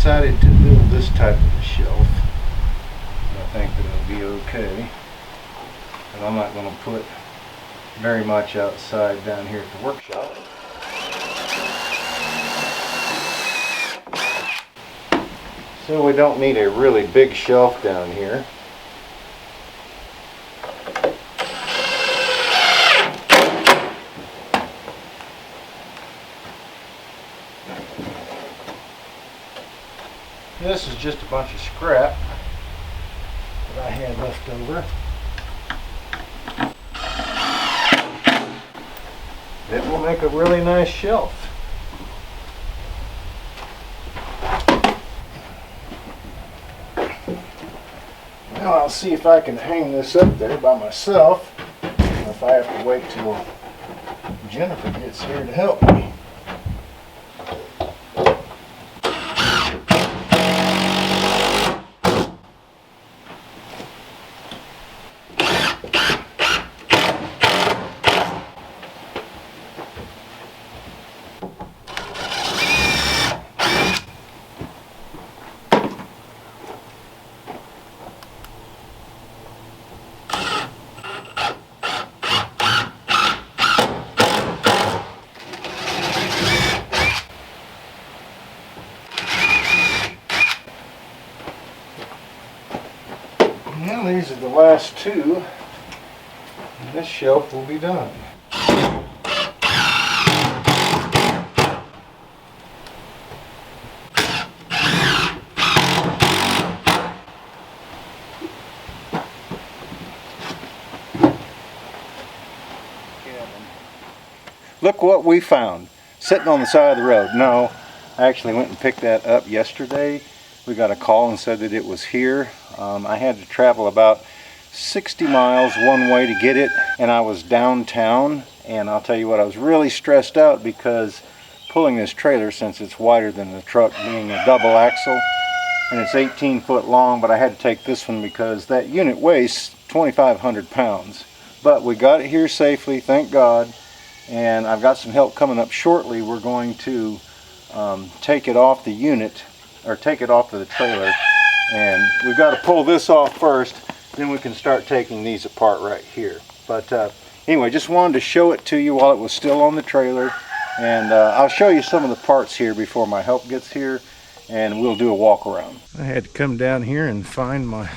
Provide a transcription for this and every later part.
decided to build this type of a shelf. I think that it'll be okay. But I'm not going to put very much outside down here at the workshop. So we don't need a really big shelf down here. This is just a bunch of scrap that I had left over. It will make a really nice shelf. Now I'll see if I can hang this up there by myself, or if I have to wait till Jennifer gets here to help me. Well, these are the last two, and this shelf will be done. Look what we found, sitting on the side of the road. No, I actually went and picked that up yesterday. We got a call and said that it was here. I had to travel about 60 miles one way to get it, and I was downtown, and I'll tell you what, I was really stressed out because pulling this trailer, since it's wider than the truck, being a double axle, and it's 18 foot long, but I had to take this one because that unit weighs 2,500 pounds. But we got it here safely, thank God, and I've got some help coming up shortly. We're going to take it off the unit, or take it off of the trailer, and we've got to pull this off first, then we can start taking these apart right here. But anyway, just wanted to show it to you while it was still on the trailer, and I'll show you some of the parts here before my help gets here, and we'll do a walk around. I had to come down here and find my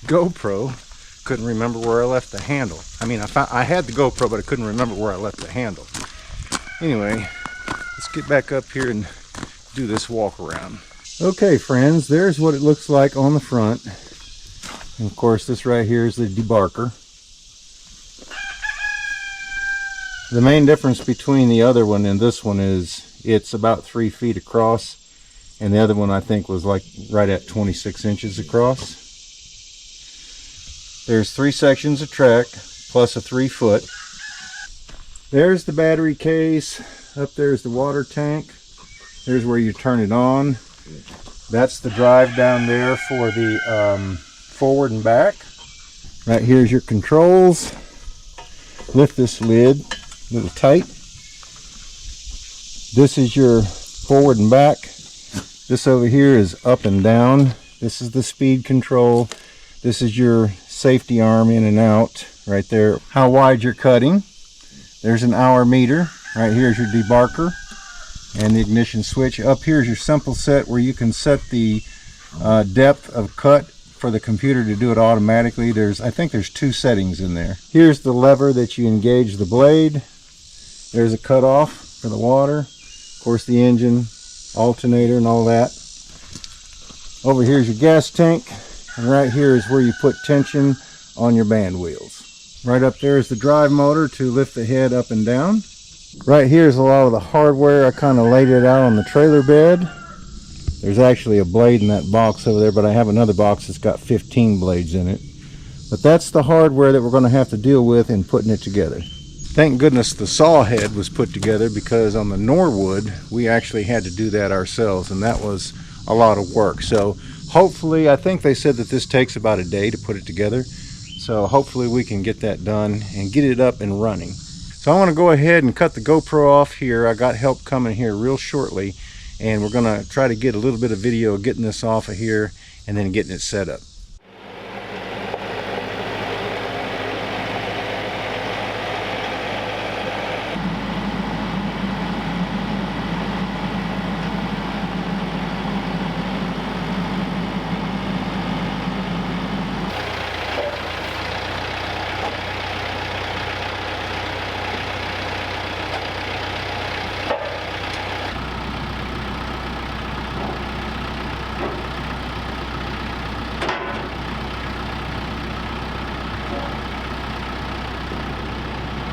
GoPro. Couldn't remember where I left the handle. I mean, I had the GoPro, but I couldn't remember where I left the handle. Anyway, let's get back up here and do this walk around. Okay friends, there's what it looks like on the front. And of course this right here is the debarker. The main difference between the other one and this one is it's about 3 feet across, and the other one I think was like right at 26 inches across. There's 3 sections of track plus a 3-foot. There's the battery case. Up there's the water tank. There's where you turn it on. That's the drive down there for the forward and back. Right here's your controls. Lift this lid a little tight. This is your forward and back. This over here is up and down. This is the speed control. This is your safety arm in and out right there. How wide you're cutting. There's an hour meter. Right here's your debarker and the ignition switch. Up here is your simple set where you can set the depth of cut for the computer to do it automatically. I think there's 2 settings in there. Here's the lever that you engage the blade. There's a cutoff for the water. Of course the engine, alternator and all that. Over here's your gas tank, and right here is where you put tension on your band wheels. Right up there is the drive motor to lift the head up and down. Right here is a lot of the hardware. I kind of laid it out on the trailer bed. There's actually a blade in that box over there, but I have another box that's got 15 blades in it. But that's the hardware that we're going to have to deal with in putting it together. Thank goodness the saw head was put together, because on the Norwood we actually had to do that ourselves, and that was a lot of work. So hopefully, I think they said that this takes about a day to put it together. So hopefully we can get that done and get it up and running. So I want to go ahead and cut the GoPro off here. I got help coming here real shortly, and we're gonna try to get a little bit of video of getting this off of here and then getting it set up.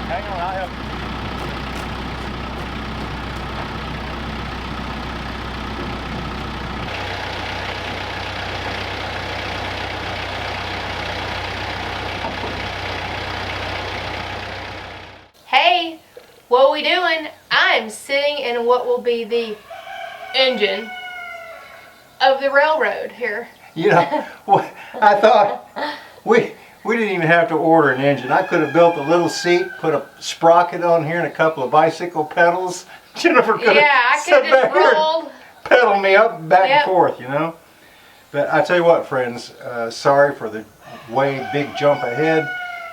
Hang on, I'll help you. Hey, what are we doing? I'm sitting in what will be the engine of the railroad here. You know, I thought we didn't even have to order an engine. I could have built a little seat, put a sprocket on here and a couple of bicycle pedals. Jennifer could have sat back here and pedal me up, back and forth, you know. But I tell you what, friends, sorry for the way big jump ahead,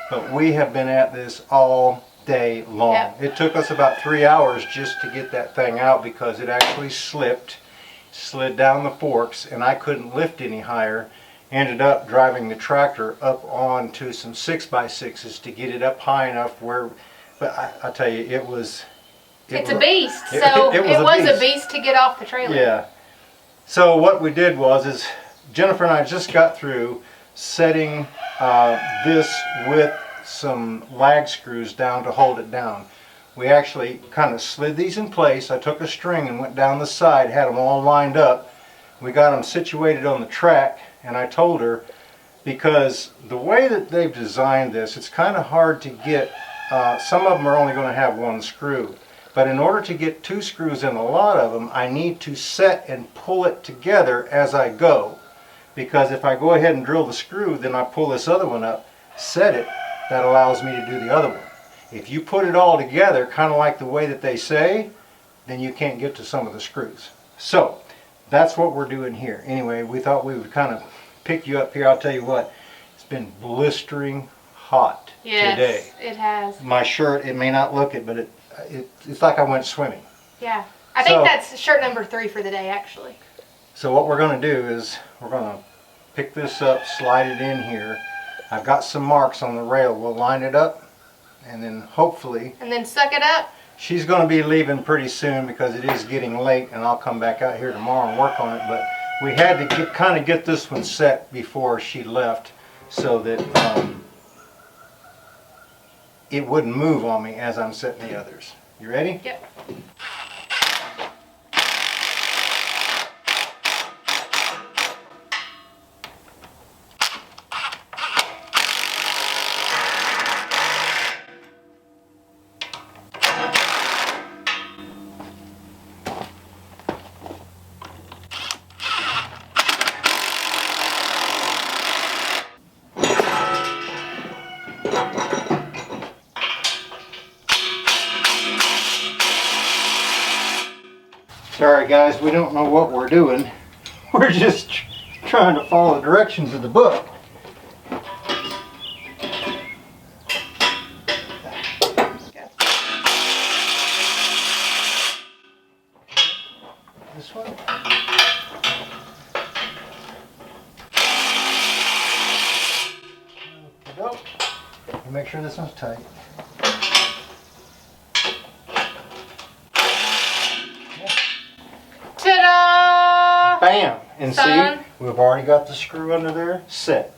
but we have been at this all day long. Yep. It took us about 3 hours just to get that thing out because it actually slid down the forks, and I couldn't lift any higher. Ended up driving the tractor up onto some 6x6s to get it up high enough where, but I tell you, it's a beast. So it was a beast to get off the trailer. Yeah. So what we did is Jennifer and I just got through setting this with some lag screws down to hold it down. We actually kind of slid these in place. I took a string and went down the side, had them all lined up. We got them situated on the track, and I told her, because the way that they've designed this, it's kind of hard to get, some of them are only going to have one screw. But in order to get 2 screws in a lot of them, I need to set and pull it together as I go. Because if I go ahead and drill the screw, then I pull this other one up, set it, that allows me to do the other one. If you put it all together, kind of like the way that they say, then you can't get to some of the screws. So, that's what we're doing here. Anyway, we thought we would kind of pick you up here. I'll tell you what, it's been blistering hot today. Yes, it has. My shirt, it may not look it, but it's like I went swimming. Yeah, I think that's shirt number 3 for the day, actually. So what we're going to do is we're going to pick this up, slide it in here. I've got some marks on the rail. We'll line it up, and then hopefully... And then suck it up. She's going to be leaving pretty soon because it is getting late, and I'll come back out here tomorrow and work on it. But we had to kind of get this one set before she left so that it wouldn't move on me as I'm setting the others. You ready? Yep. Sorry guys, we don't know what we're doing. We're just trying to follow the directions of the book. This one? Okay, make sure this one's tight. Ta-da! Bam! And see, we've already got the screw under there set.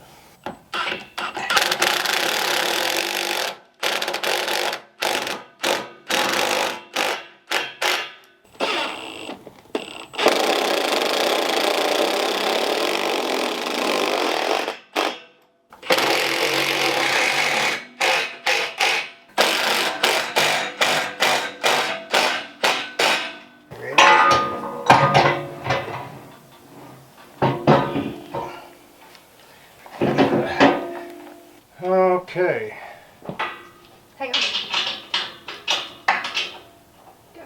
Okay. Hang on. Go.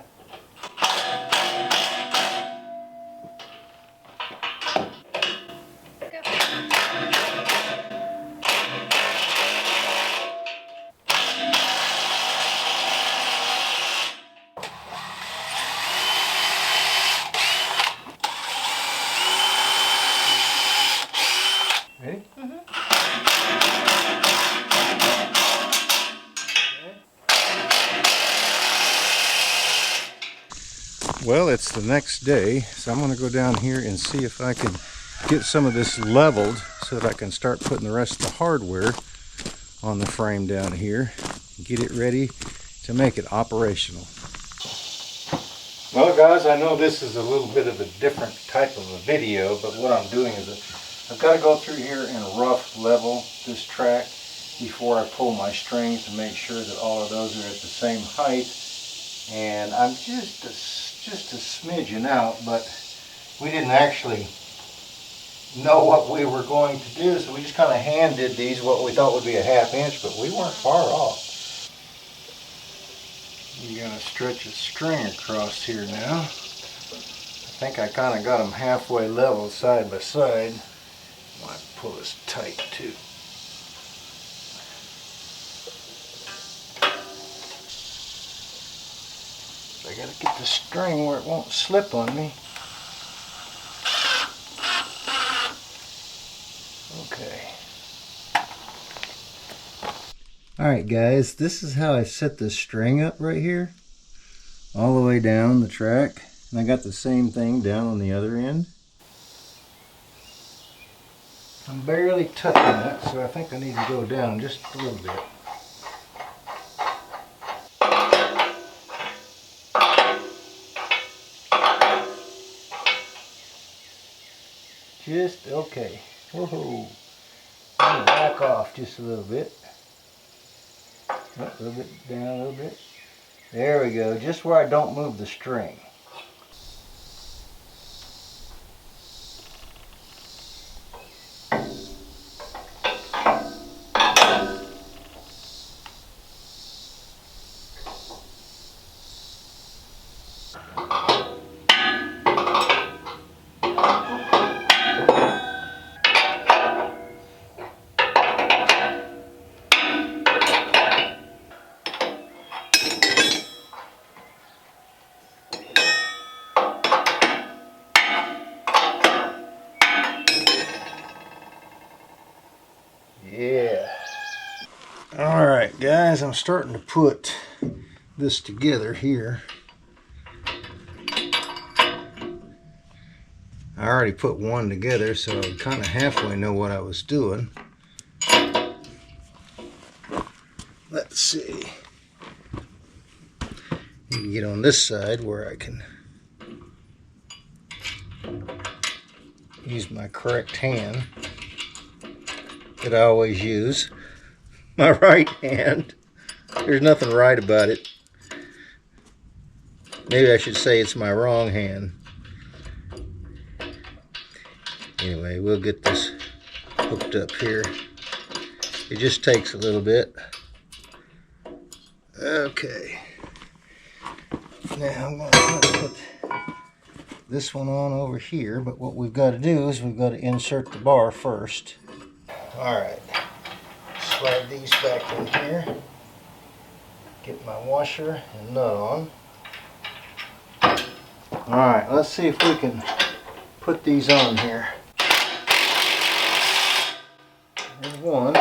Well, it's the next day, so I'm going to go down here and see if I can get some of this leveled so that I can start putting the rest of the hardware on the frame down here, get it ready to make it operational. Well guys, I know this is a little bit of a different type of a video, but what I'm doing is I've got to go through here and rough level this track before I pull my strings to make sure that all of those are at the same height. And I'm just a smidgen out, but we didn't actually know what we were going to do, so we just kind of hand did these what we thought would be a ½ inch, but we weren't far off. You're going to stretch a string across here now. I think I kind of got them halfway level side by side. Might pull this tight too. I got to get the string where it won't slip on me. Okay. Alright guys, this is how I set the string up right here. All the way down the track. And I got the same thing down on the other end. I'm barely touching it, so I think I need to go down just a little bit. Just okay. Whoa. Back off just a little bit. A little bit down a little bit. There we go. Just where I don't move the string. Yeah. Alright guys, I'm starting to put this together here. I already put one together, so I kind of halfway know what I was doing. Let's see. You can get on this side where I can use my correct hand that I always use, my right hand. There's nothing right about it. Maybe I should say it's my wrong hand. Anyway, we'll get this hooked up here. It just takes a little bit. Okay. Now I'm going to put this one on over here, but what we've got to do is we've got to insert the bar first. Alright, slide these back in here, get my washer and nut on. Alright, let's see if we can put these on here. There's one.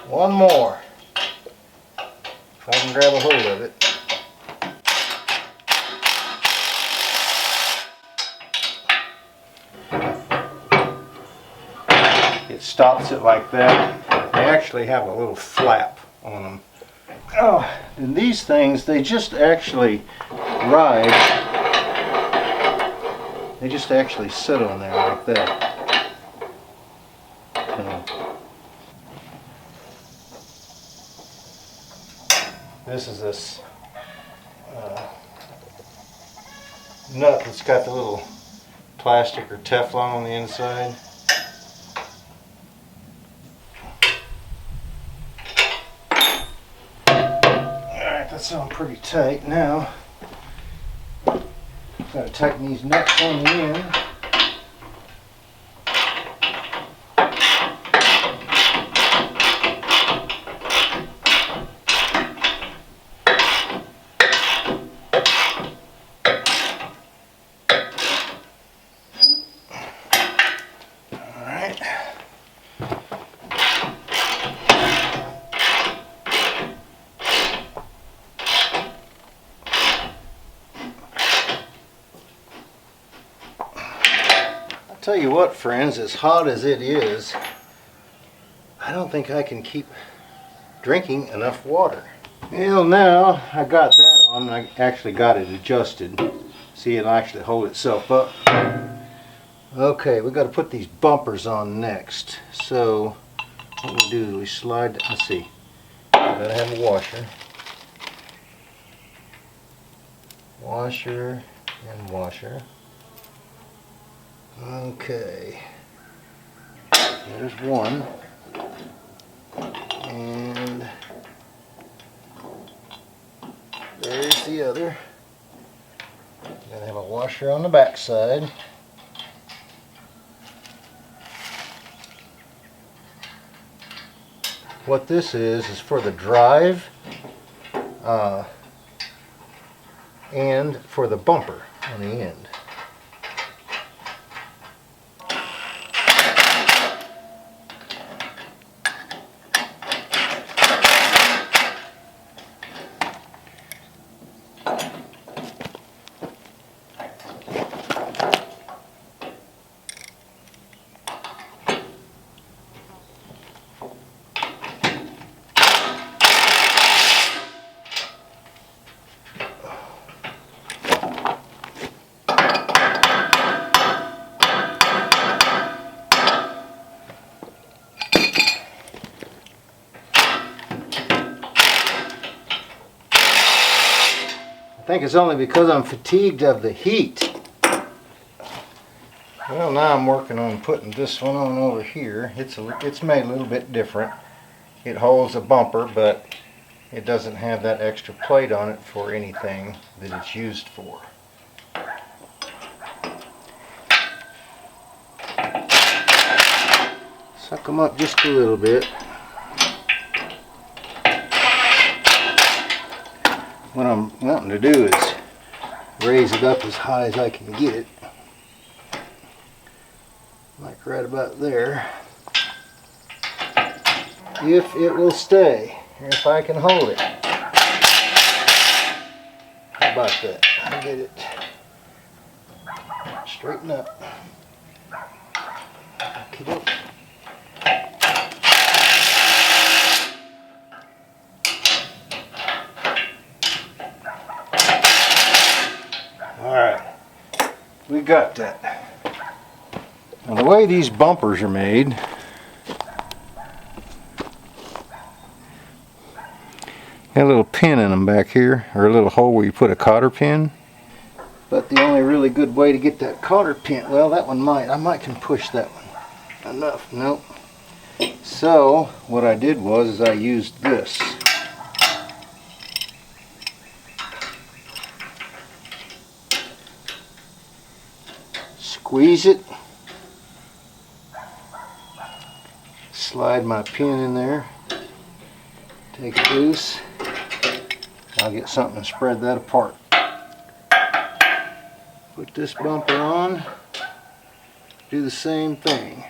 One more. If I can grab a hold of it. It stops it like that. They actually have a little flap on them. Oh, and these things, they just actually ride. They just actually sit on there like that. This is this nut that's got the little plastic or Teflon on the inside. Alright, that's on pretty tight now. Got to tighten these nuts on the end. tell you what, friends, as hot as it is, I don't think I can keep drinking enough water. Well, now I got that on. I actually got it adjusted. See, it'll actually hold itself up. Okay, we got to put these bumpers on next. So what we do is we slide. Let's see. Gotta have a washer. Washer and washer. Okay. There's one. And there's the other. Gotta have a washer on the back side. What this is for the drive and for the bumper on the end. I think it's only because I'm fatigued of the heat. Well, now I'm working on putting this one on over here. It's made a little bit different. It holds a bumper, but it doesn't have that extra plate on it for anything that it's used for. Suck them up just a little bit. What I'm wanting to do is raise it up as high as I can get it. Like right about there. If it will stay, if I can hold it. How about that? I'll get it straighten up. Okey-doke. Alright, we got that. Now the way these bumpers are made, got a little pin in them back here, or a little hole where you put a cotter pin. But the only really good way to get that cotter pin, well, that one I might can push that one. Enough, nope. So what I did was I used this. Squeeze it, slide my pin in there, take it loose, I'll get something to spread that apart. Put this bumper on, do the same thing.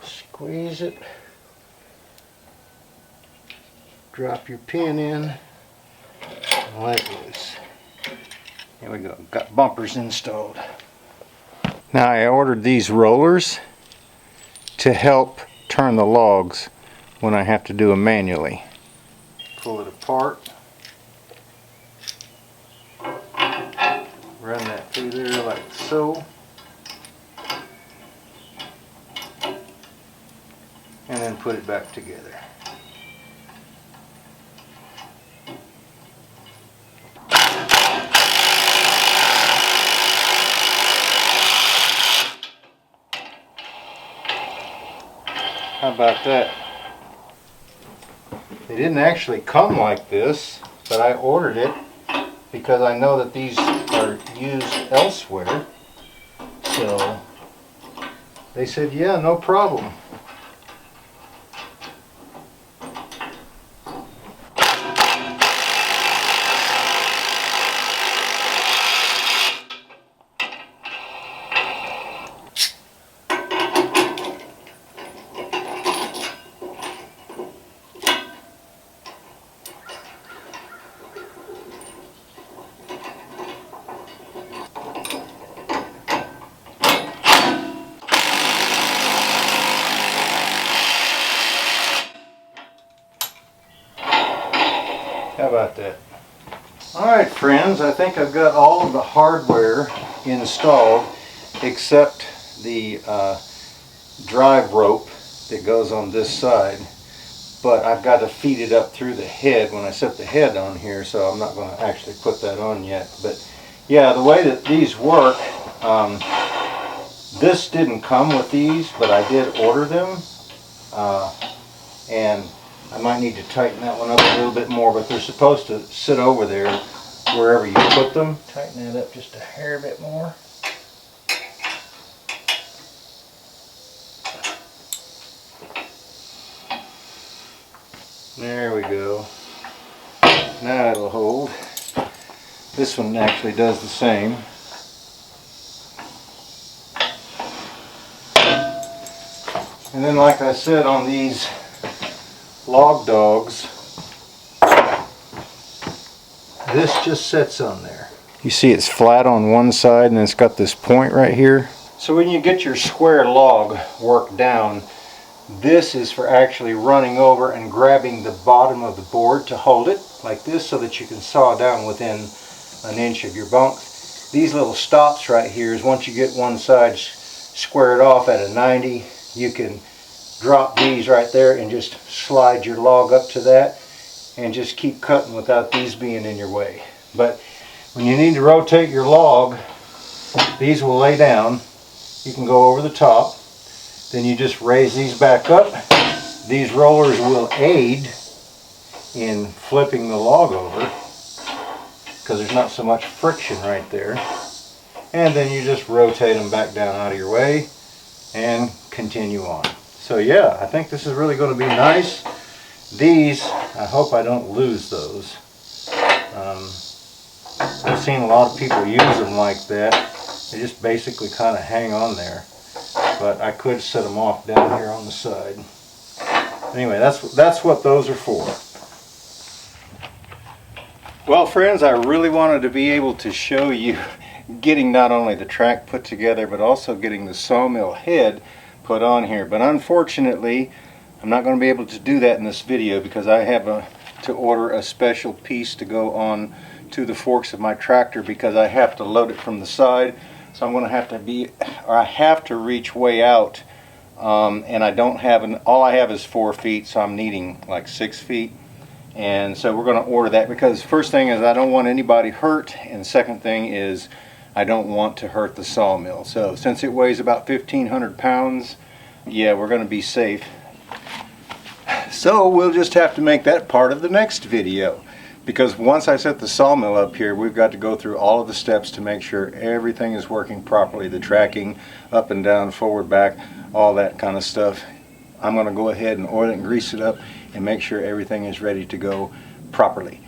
Squeeze it, drop your pin in, and let loose. Here we go, got bumpers installed. Now I ordered these rollers to help turn the logs when I have to do them manually. Pull it apart, run that through there like so, and then put it back together. How about that? They didn't actually come like this, but I ordered it because I know that these are used elsewhere. So they said, yeah, no problem. about that. Alright friends, I think I've got all of the hardware installed except the drive rope that goes on this side. But I've got to feed it up through the head when I set the head on here, so I'm not going to actually put that on yet. But yeah, the way that these work, this didn't come with these, but I did order them. And I might need to tighten that one up a little bit more, but they're supposed to sit over there wherever you put them. Tighten that up just a hair bit more. There we go. Now it'll hold. This one actually does the same. And then, like I said, on these log dogs, this just sits on there. You see it's flat on one side and it's got this point right here. So when you get your square log worked down, this is for actually running over and grabbing the bottom of the board to hold it like this so that you can saw down within an inch of your bunk. These little stops right here is once you get one side squared off at a 90, you can drop these right there and just slide your log up to that and just keep cutting without these being in your way. But when you need to rotate your log, these will lay down. You can go over the top. Then you just raise these back up. These rollers will aid in flipping the log over because there's not so much friction right there. And then you just rotate them back down out of your way and continue on. So yeah, I think this is really going to be nice. These, I hope I don't lose those. I've seen a lot of people use them like that. They just basically kind of hang on there. But I could set them off down here on the side. Anyway, that's what those are for. Well friends, I really wanted to be able to show you getting not only the track put together but also getting the sawmill head put on here. But unfortunately, I'm not going to be able to do that in this video because I have to order a special piece to go on to the forks of my tractor because I have to load it from the side. So I'm going to have to I have to reach way out, and I don't have all I have is 4 feet, so I'm needing like 6 feet. And so we're going to order that because first thing is I don't want anybody hurt, and second thing is I don't want to hurt the sawmill. So since it weighs about 1,500 pounds, yeah, we're going to be safe. So we'll just have to make that part of the next video. Because once I set the sawmill up here, we've got to go through all of the steps to make sure everything is working properly. The tracking, up and down, forward, back, all that kind of stuff. I'm going to go ahead and oil it and grease it up and make sure everything is ready to go properly.